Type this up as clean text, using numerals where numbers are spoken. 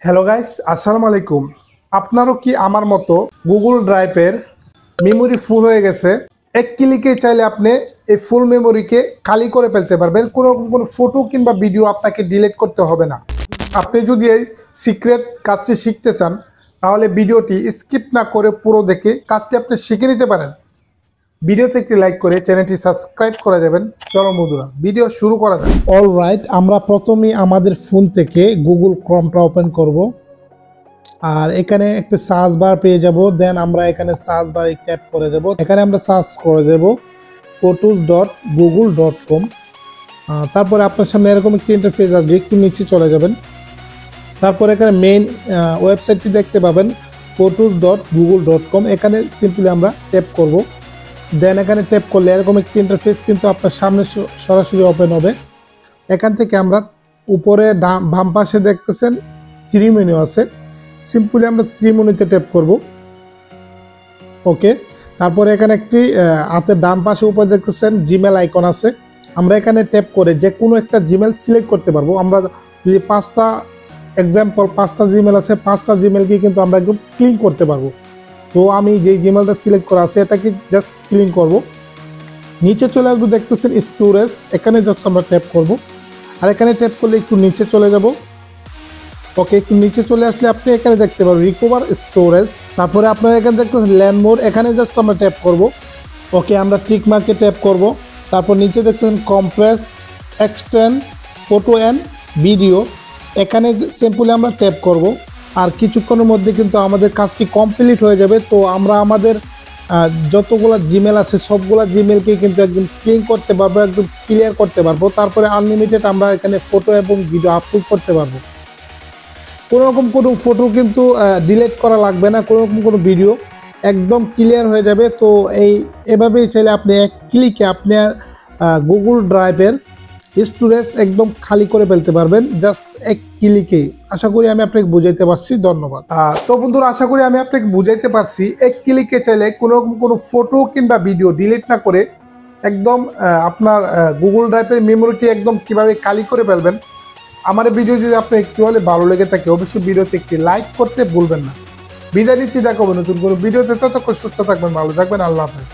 Hello guys, আসসালামু আলাইকুম। আপনারও কি আমার মতো গুগল ড্রাইভের মেমোরি ফুল হয়ে গেছে? এক ক্লিকে চাইলে আপনি এই ফুল মেমোরিকে খালি করে ফেলতে পারবেন। কোনো ফটো কিংবা ভিডিও আপনাকে ডিলিট করতে হবে না। আপনি যদি এই সিক্রেট কাজটি শিখতে চান, তাহলে ভিডিওটি স্কিপ না করে পুরো দেখে কাজটি আপনি শিখে নিতে পারেন। ভিডিওতে একটি লাইক করে চ্যানেলটি সাবস্ক্রাইব করে যাবেন। চলো বন্ধুরা, ভিডিও শুরু করা যাক। অলরাইট, আমরা প্রথমেই আমাদের ফোন থেকে গুগল ক্রোমটা ওপেন করব। আর এখানে একটা সার্চ বার পেয়ে যাব। দেন আমরা এখানে সার্চ বারে ট্যাপ করে দেব। এখানে আমরা সার্চ করে দেব photos.google.com। তারপরে আপনার সামনে এরকম একটি ইন্টারফেস আসবে, একটু নিচে চলে যাবেন। তারপর এখানে মেইন ওয়েবসাইটটি দেখতে পাবেন photos.google.com। এখানে সিম্পলি আমরা ট্যাপ করব। দেন এখানে ট্যাপ করলে এরকম একটি ইন্টারফেস কিন্তু আপনার সামনে সরাসরি ওপেন হবে। এখান থেকে আমরা উপরে বাম পাশে দেখতেছেন থ্রি মেনু আছে, সিম্পলি আমরা থ্রি মেনুতে ট্যাপ করব। ওকে, তারপরে এখানে একটি হাতের ডান পাশে উপরে দেখতেছেন জিমেল আইকন আছে। আমরা এখানে ট্যাপ করে যে কোনো একটা জিমেল সিলেক্ট করতে পারবো। আমরা যদি পাঁচটা জিমেল আছে, পাঁচটা জিমেলকে কিন্তু আমরা একদম ক্লিন করতে পারবো। তো আমি যেই জিমেলটা সিলেক্ট করা আছে এটাকে জাস্ট ক্লিন করব। নিচে চলে আসবো, দেখতেছেন স্টোরেজ, এখানে জাস্ট আমরা ট্যাপ করব। আর এখানে ট্যাপ করলে একটু নিচে চলে যাব। ওকে, একটু নিচে চলে আসলে আপনি এখানে দেখতে পারবেন রিকভার স্টোরেজ। তারপরে আপনারা এখানে দেখতেছেন ল্যান্ড মোড, এখানে জাস্ট আমরা ট্যাপ করব। ওকে, আমরা টিক মার্কে ট্যাপ করব। তারপর নিচে দেখতেছেন compress, extend photo and video, এখানে সিম্পলি আমরা ট্যাপ করব। আর কিছুক্ষণের মধ্যে কিন্তু আমাদের কাজটি কমপ্লিট হয়ে যাবে। তো আমরা আমাদের যতগুলো জিমেল আছে সবগুলা জিমেলকে কিন্তু একদম ক্লিন করতে পারবো, একদম ক্লিয়ার করতে পারবো। তারপরে আনলিমিটেড আমরা এখানে ফটো এবং ভিডিও আপলোড করতে পারবো। কোনোরকম কোনো ফটো কিন্তু ডিলিট করা লাগবে না, কোনোরকম কোনো ভিডিও একদম ক্লিয়ার হয়ে যাবে। তো এভাবেই চাইলে আপনি এক ক্লিকে আপনার গুগল ড্রাইভের স্টোরেজ একদম খালি করে ফেলতে পারবেন, জাস্ট এক ক্লিকে। আশা করি আমি আপনাকে বুঝাইতে পারছি। ধন্যবাদ। তো বন্ধুরা, আশা করি আমি আপনাকে বুঝাইতে পারছি। এক ক্লিকে চাইলে কোনো ফটো কিংবা ভিডিও ডিলিট না করে একদম আপনার গুগল ড্রাইভের মেমোরিটি একদম কিভাবে খালি করে ফেলবেন। আমার ভিডিও যদি আপনার একটু হলে ভালো লেগে থাকে, অবশ্যই ভিডিওতে একটি লাইক করতে ভুলবেন না। বিদায় নিচ্ছি, দেখাবো নতুন কোনো ভিডিওতে। ততক্ষণ সুস্থ থাকবেন, ভালো থাকবেন। আল্লাহ হাফেজ।